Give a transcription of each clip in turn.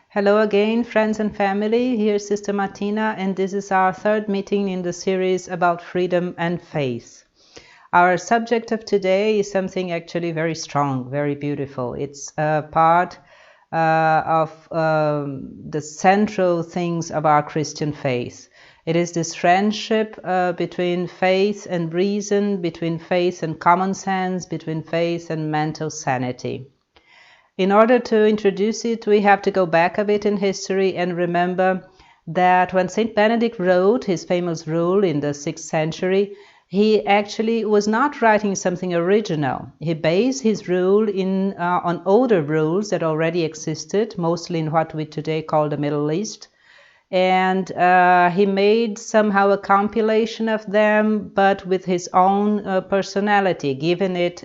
Hello again, friends and family. Here's Sister Martina, and this is our third meeting in the series about freedom and faith. Our subject of today is something actually very strong, very beautiful. It's a part of the central things of our Christian faith. It is this friendship between faith and reason, between faith and common sense, between faith and mental sanity. In order to introduce it, we have to go back a bit in history and remember that when Saint Benedict wrote his famous rule in the 6th century, he actually was not writing something original. He based his rule on older rules that already existed, mostly in what we today call the Middle East. And he made somehow a compilation of them, but with his own personality, giving it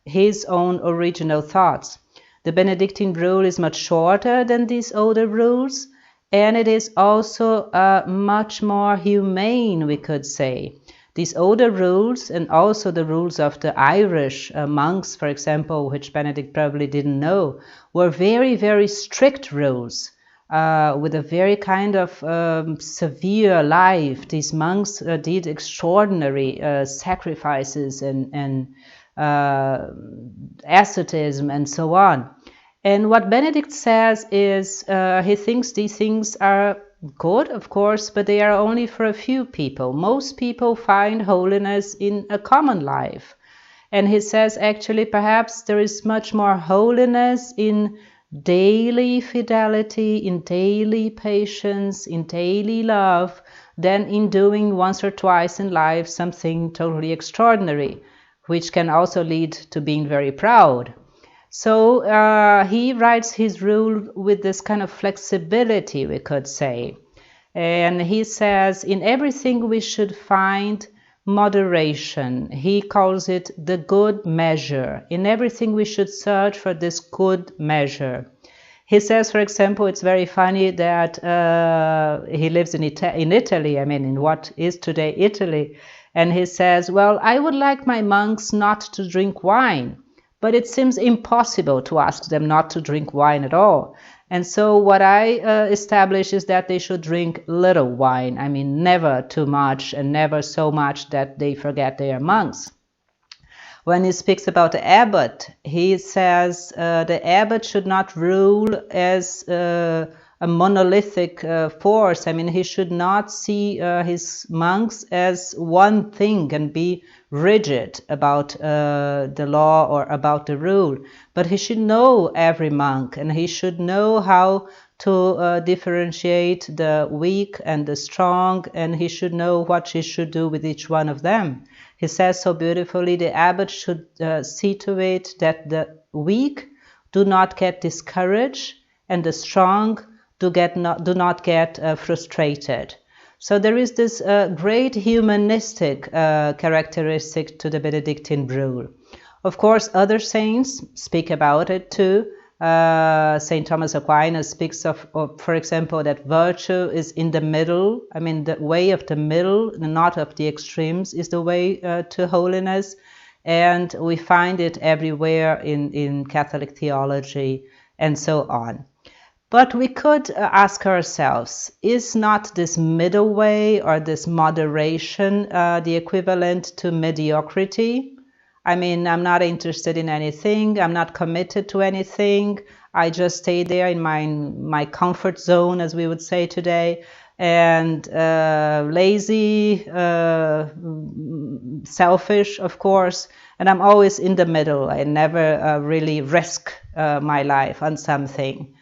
his own original thoughts. The Benedictine rule is much shorter than these older rules, and it is also much more humane, we could say. These older rules, and also the rules of the Irish monks, for example, which Benedict probably didn't know, were very, very strict rules with a very kind of severe life. These monks did extraordinary sacrifices and asceticism and so on. And what Benedict says is he thinks these things are good, of course, but they are only for a few people. Most people find holiness in a common life. And he says actually perhaps there is much more holiness in daily fidelity, in daily patience, in daily love, than in doing once or twice in life something totally extraordinary, which can also lead to being very proud. So he writes his rule with this kind of flexibility, we could say. And he says, in everything we should find moderation. He calls it the good measure. In everything we should search for this good measure. He says, for example, it's very funny that he lives in Italy, in what is today Italy. And he says, well, I would like my monks not to drink wine. But it seems impossible to ask them not to drink wine at all. And so what I establish is that they should drink little wine. Never too much and never so much that they forget they are monks. When he speaks about the abbot, he says the abbot should not rule as a monolithic force. He should not see his monks as one thing and be rigid about the law or about the rule. But he should know every monk, and he should know how to differentiate the weak and the strong, and he should know what he should do with each one of them. He says so beautifully, the abbot should see to it that the weak do not get discouraged and the strong do not get frustrated. So there is this great humanistic characteristic to the Benedictine rule. Of course, other saints speak about it too. Saint Thomas Aquinas speaks of, for example, that virtue is in the middle. The way of the middle, not of the extremes, is the way to holiness. And we find it everywhere in Catholic theology and so on. But we could ask ourselves, is not this middle way or this moderation the equivalent to mediocrity? I'm not interested in anything. I'm not committed to anything. I just stay there in my comfort zone, as we would say today, and lazy, selfish, of course. And I'm always in the middle. I never really risk my life on something.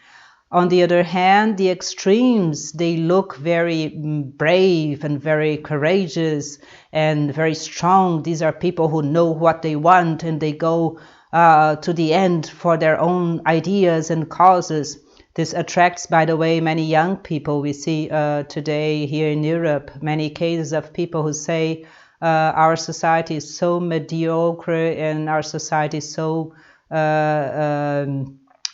On the other hand, the extremes, they look very brave and very courageous and very strong. These are people who know what they want and they go to the end for their own ideas and causes. This attracts, by the way, many young people. We see today here in Europe many cases of people who say our society is so mediocre and our society is so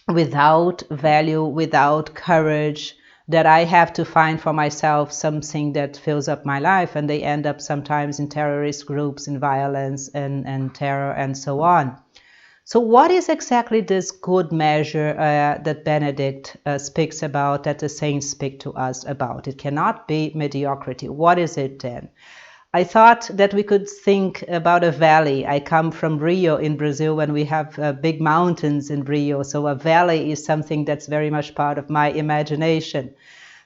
without value, without courage, that I have to find for myself something that fills up my life, and they end up sometimes in terrorist groups, in violence and terror and so on. So what is exactly this good measure that Benedict speaks about, that the saints speak to us about? It cannot be mediocrity. What is it then? I thought that we could think about a valley. I come from Rio in Brazil, and we have big mountains in Rio. So a valley is something that's very much part of my imagination.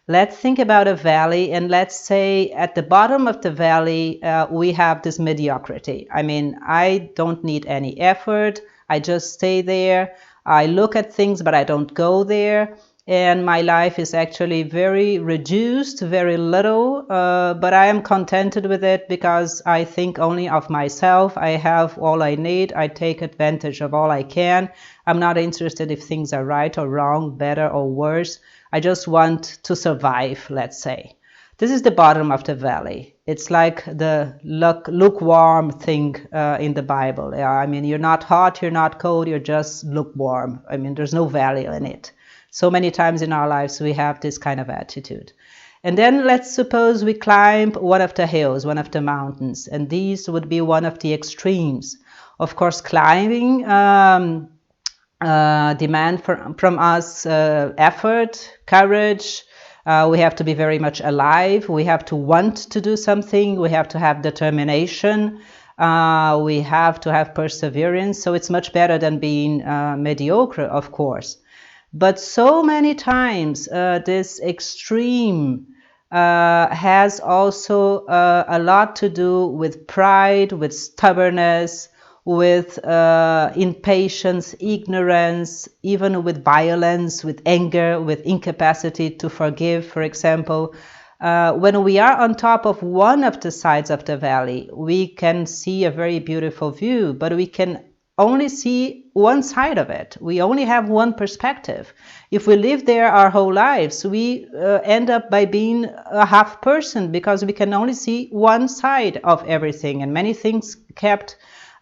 Let's think about a valley, and let's say at the bottom of the valley, we have this mediocrity. I mean, I don't need any effort. I just stay there. I look at things, but I don't go there. And my life is actually very reduced, very little, but I am contented with it because I think only of myself. I have all I need. I take advantage of all I can. I'm not interested if things are right or wrong, better or worse. I just want to survive, let's say. This is the bottom of the valley. It's like the lukewarm thing in the Bible. I mean, you're not hot, you're not cold, you're just lukewarm. I mean, there's no value in it. So many times in our lives we have this kind of attitude. And then let's suppose we climb one of the hills, one of the mountains, and these would be one of the extremes. Of course, climbing demand from us effort, courage. We have to be very much alive. We have to want to do something. We have to have determination. We have to have perseverance. So it's much better than being mediocre, of course. But so many times this extreme has also a lot to do with pride, with stubbornness, with impatience, ignorance, even with violence, with anger, with incapacity to forgive, for example. When we are on top of one of the sides of the valley, we can see a very beautiful view, but we can only see one side of it. We only have one perspective. If we live there our whole lives, we end up by being a half person because we can only see one side of everything, and many things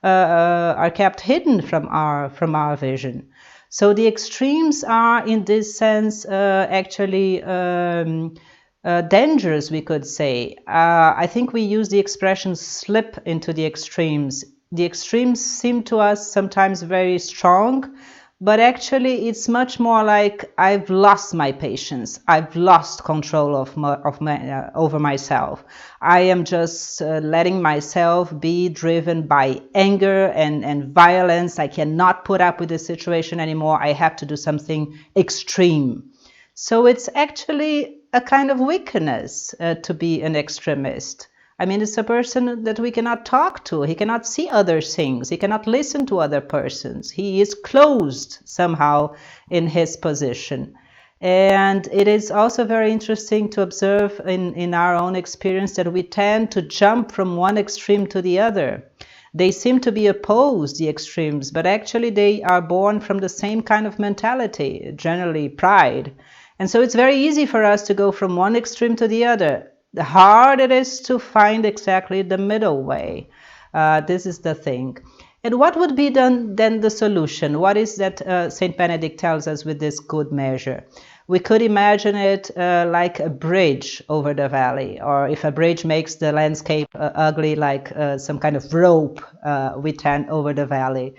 are kept hidden from our vision. So the extremes are, in this sense, actually dangerous, we could say. I think we use the expression slip into the extremes. The extremes seem to us sometimes very strong, but actually it's much more like I've lost my patience. I've lost control over myself. I am just letting myself be driven by anger and violence. I cannot put up with the situation anymore. I have to do something extreme. So it's actually a kind of weakness to be an extremist. I mean, it's a person that we cannot talk to. He cannot see other things. He cannot listen to other persons. He is closed somehow in his position. And it is also very interesting to observe in our own experience that we tend to jump from one extreme to the other. They seem to be opposed, the extremes, but actually they are born from the same kind of mentality, generally pride. And so it's very easy for us to go from one extreme to the other. The hard it is to find exactly the middle way. This is the thing. And what would be then the solution? What is that Saint Benedict tells us with this good measure? We could imagine it like a bridge over the valley, or if a bridge makes the landscape ugly, like some kind of rope we tend over the valley.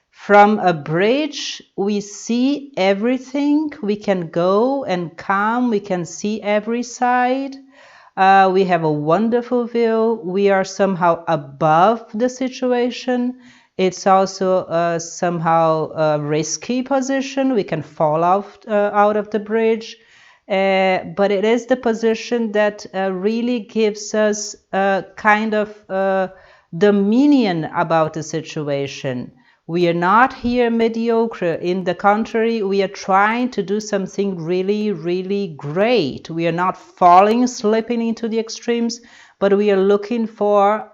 From a bridge, we see everything. We can go and come. We can see every side. We have a wonderful view. We are somehow above the situation. It's also somehow a risky position. We can fall out of the bridge. But it is the position that really gives us a kind of dominion about the situation. We are not here mediocre. In the contrary, we are trying to do something really, really great. We are not slipping into the extremes, but we are looking for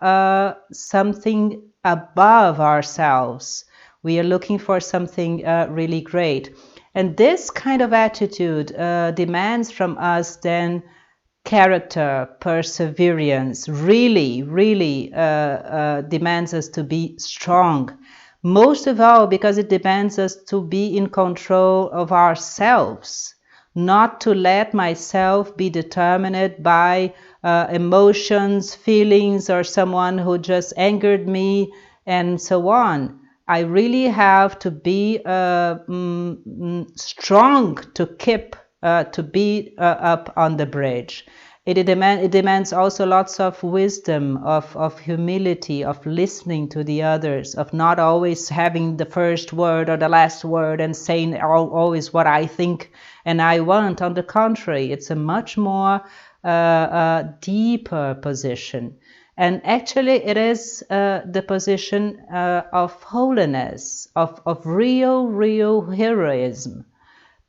something above ourselves. We are looking for something really great. And this kind of attitude demands from us then character, perseverance, really, really demands us to be strong. Most of all, because it demands us to be in control of ourselves, not to let myself be determined by emotions, feelings, or someone who just angered me, and so on. I really have to be strong to keep to be up on the bridge. It demands also lots of wisdom, of humility, of listening to the others, of not always having the first word or the last word and saying always what I think and I want. On the contrary, it's a much more deeper position. And actually, it is the position of holiness, of real heroism.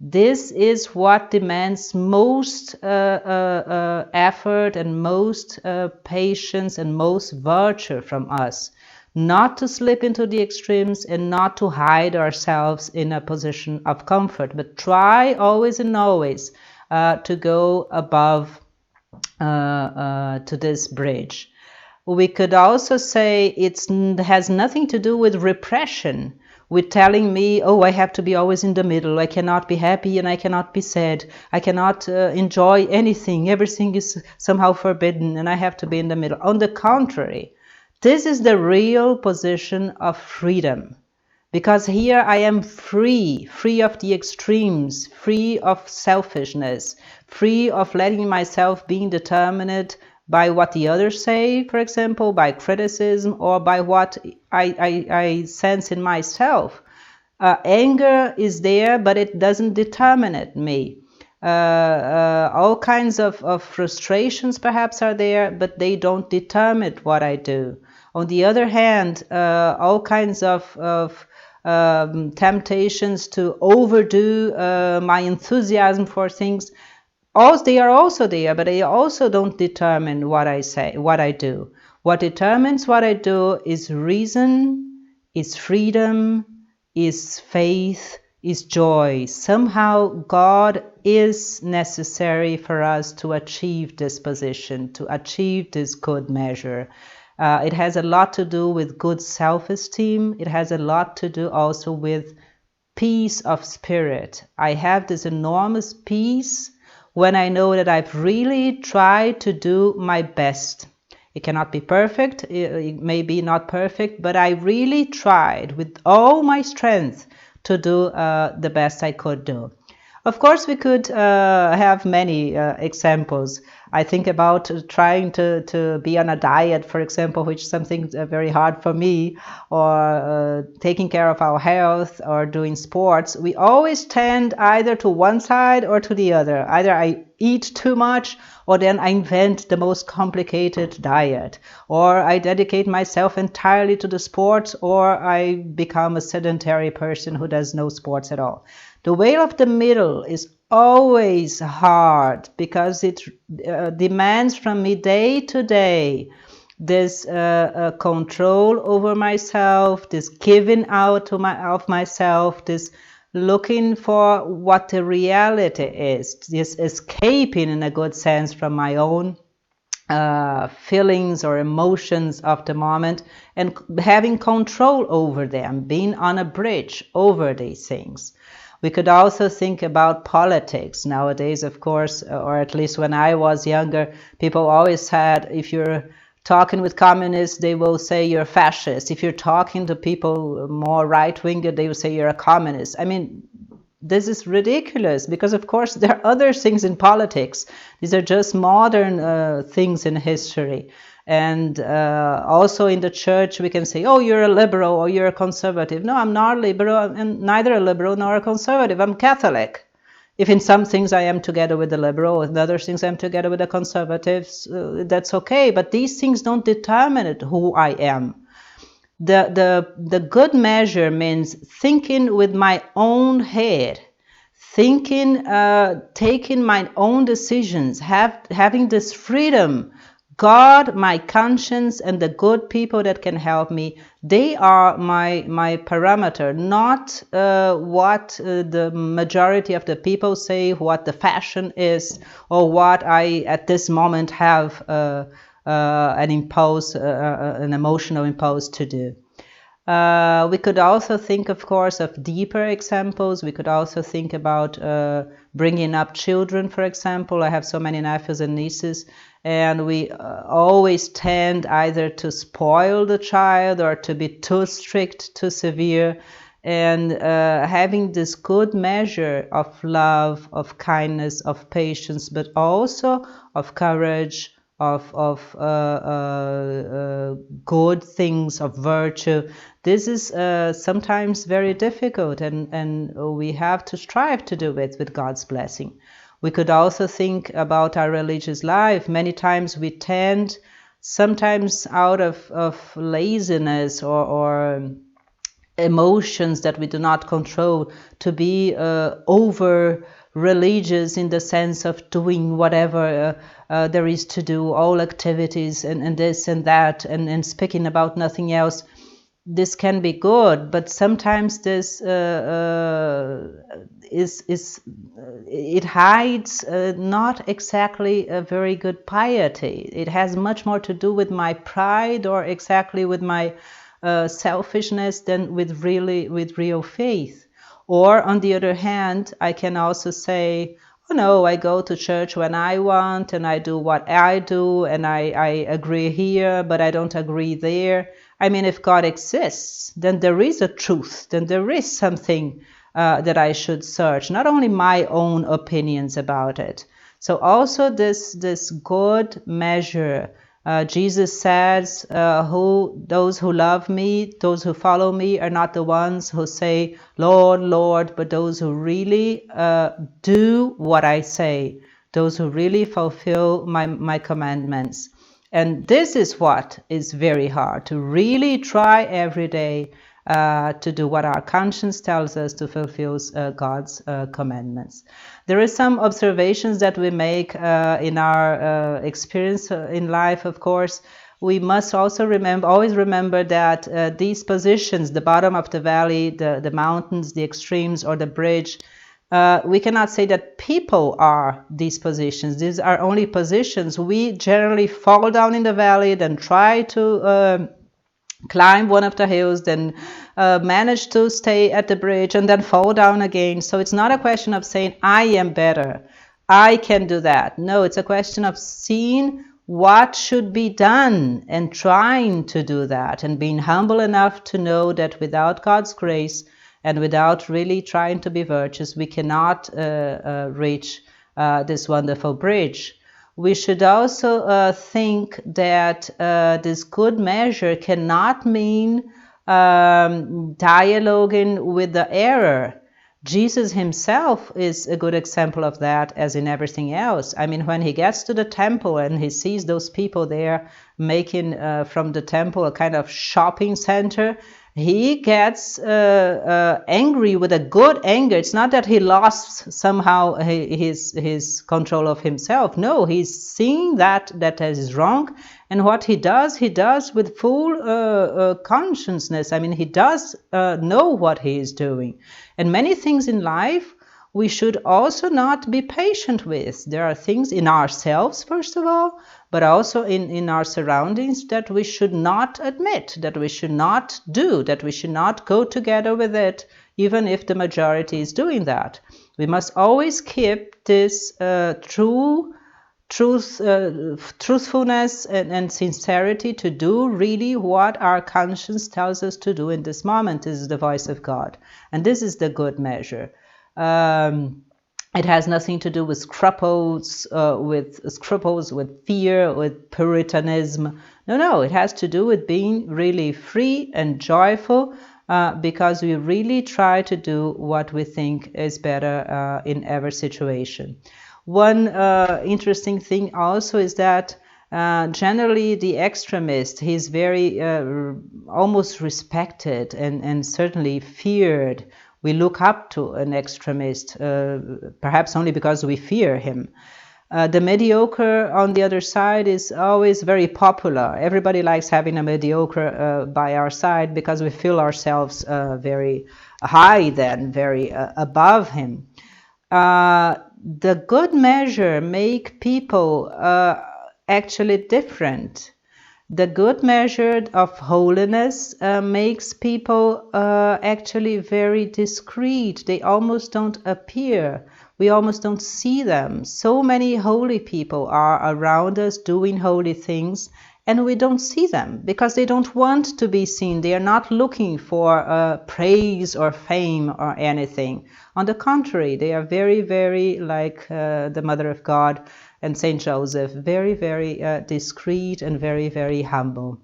This is what demands most effort and most patience and most virtue from us. Not to slip into the extremes and not to hide ourselves in a position of comfort, but try always and always to go above to this bridge. We could also say it has nothing to do with repression, with telling me, oh, I have to be always in the middle. I cannot be happy and I cannot be sad. I cannot enjoy anything. Everything is somehow forbidden and I have to be in the middle. On the contrary, this is the real position of freedom. Because here I am free of the extremes, free of selfishness, free of letting myself being determined by what the others say, for example, by criticism, or by what I sense in myself. Anger is there, but it doesn't determine me. All kinds of frustrations perhaps are there, but they don't determine what I do. On the other hand, all kinds of temptations to overdo my enthusiasm for things, they are also there, but they also don't determine what I say, what I do. What determines what I do is reason, is freedom, is faith, is joy. Somehow God is necessary for us to achieve this position, to achieve this good measure. It has a lot to do with good self-esteem. It has a lot to do also with peace of spirit. I have this enormous peace when I know that I've really tried to do my best. It cannot be perfect, it may be not perfect, but I really tried with all my strength to do the best I could do. Of course, we could have many examples. I think about trying to be on a diet, for example, which is something very hard for me, or taking care of our health, or doing sports. We always tend either to one side or to the other. Either I eat too much, or then I invent the most complicated diet, or I dedicate myself entirely to the sports, or I become a sedentary person who does no sports at all. The way of the middle is always hard because it demands from me day to day this control over myself, this giving out of myself, this looking for what the reality is, this escaping in a good sense from my own feelings or emotions of the moment and having control over them, being on a bridge over these things. We could also think about politics. Nowadays, of course, or at least when I was younger, people always said, if you're talking with communists, they will say you're fascist. If you're talking to people more right-winged, they will say you're a communist. I mean, this is ridiculous because, of course, there are other things in politics. These are just modern things in history. And also in the church, we can say, oh, you're a liberal or you're a conservative. No, I'm not liberal and neither a liberal nor a conservative. I'm Catholic. If in some things I am together with the liberal, in other things I'm together with the conservatives, that's okay. But these things don't determine who I am. The good measure means thinking with my own head, thinking, taking my own decisions, having this freedom. God, my conscience, and the good people that can help me, they are my parameter, not what the majority of the people say, what the fashion is, or what I at this moment have an emotional impulse to do. We could also think, of course, of deeper examples. We could also think about bringing up children, for example. I have so many nephews and nieces, and we always tend either to spoil the child or to be too strict, too severe. And having this good measure of love, of kindness, of patience, but also of courage, of good things, of virtue. This is sometimes very difficult, and we have to strive to do it with God's blessing. We could also think about our religious life. Many times we tend, sometimes out of laziness or emotions that we do not control, to be over religious in the sense of doing whatever there is to do, all activities and this and that, and speaking about nothing else. This can be good, but sometimes this it hides not exactly a very good piety. It has much more to do with my pride or exactly with my selfishness than with real faith. Or on the other hand, I can also say, oh no, I go to church when I want and I do what I do, and I agree here, but I don't agree there. I mean, if God exists, then there is a truth, then there is something that I should search, not only my own opinions about it. So also this good measure. Jesus says, those who love me, those who follow me, are not the ones who say, Lord, Lord, but those who really do what I say, those who really fulfill my commandments. And this is what is very hard, to really try every day to do what our conscience tells us, to fulfill God's commandments. There are some observations that we make in our experience in life, of course. We must also always remember that these positions, the bottom of the valley, the mountains, the extremes, or the bridge, we cannot say that people are these positions. These are only positions. We generally fall down in the valley, then try to climb one of the hills, then manage to stay at the bridge, and then fall down again. So it's not a question of saying, I am better, I can do that. No, it's a question of seeing what should be done and trying to do that, and being humble enough to know that without God's grace and without really trying to be virtuous, we cannot reach this wonderful bridge. We should also think that this good measure cannot mean dialoguing with the error. Jesus himself is a good example of that, as in everything else. I mean, when he gets to the temple and he sees those people there making from the temple a kind of shopping center, he gets angry with a good anger. It's not that he lost somehow his control of himself. No, he's seeing that is wrong. And what he does with full consciousness. I mean, he does know what he is doing. And many things in life we should also not be patient with. There are things in ourselves, first of all, but also in our surroundings that we should not admit, that we should not do, that we should not go together with it, even if the majority is doing that. We must always keep this truthfulness and sincerity to do really what our conscience tells us to do in this moment. This is the voice of God, and this is the good measure. It has nothing to do with scruples, with fear, with puritanism. No, it has to do with being really free and joyful, because we really try to do what we think is better in every situation. One interesting thing also is that generally the extremist, he's very almost respected and certainly feared. We look up to an extremist, perhaps only because we fear him. The mediocre, on the other side, is always very popular. Everybody likes having a mediocre by our side because we feel ourselves very high then, very above him. The good measure make people actually different. The good measure of holiness makes people actually very discreet. They almost don't appear. We almost don't see them. So many holy people are around us doing holy things, and we don't see them because they don't want to be seen. They are not looking for praise or fame or anything. On the contrary, they are very, very like the Mother of God and Saint Joseph, very, very discreet and very, very humble.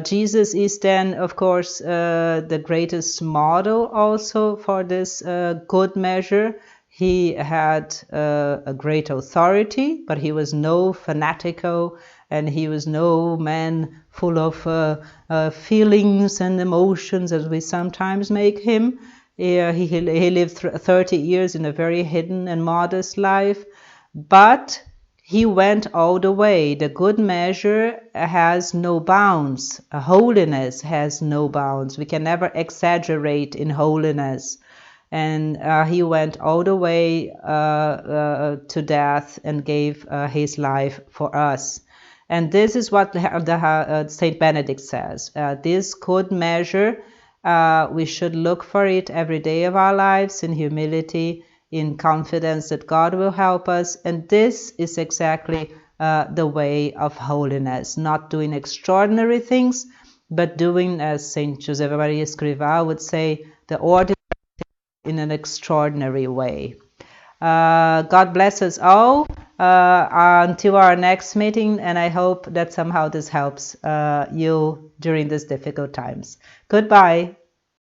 Jesus is then, of course, the greatest model also for this good measure. He had a great authority, but he was no fanatical, and he was no man full of feelings and emotions as we sometimes make him. He lived 30 years in a very hidden and modest life, but he went all the way. The good measure has no bounds. Holiness has no bounds. We can never exaggerate in holiness. And he went all the way to death and gave his life for us. And this is what Saint Benedict says. This good measure, we should look for it every day of our lives in humility, in confidence that God will help us. And this is exactly the way of holiness, not doing extraordinary things, but doing, as Saint Joseph Maria Escrivá would say, the ordinary in an extraordinary way. God bless us all until our next meeting, and I hope that somehow this helps you during these difficult times. Goodbye.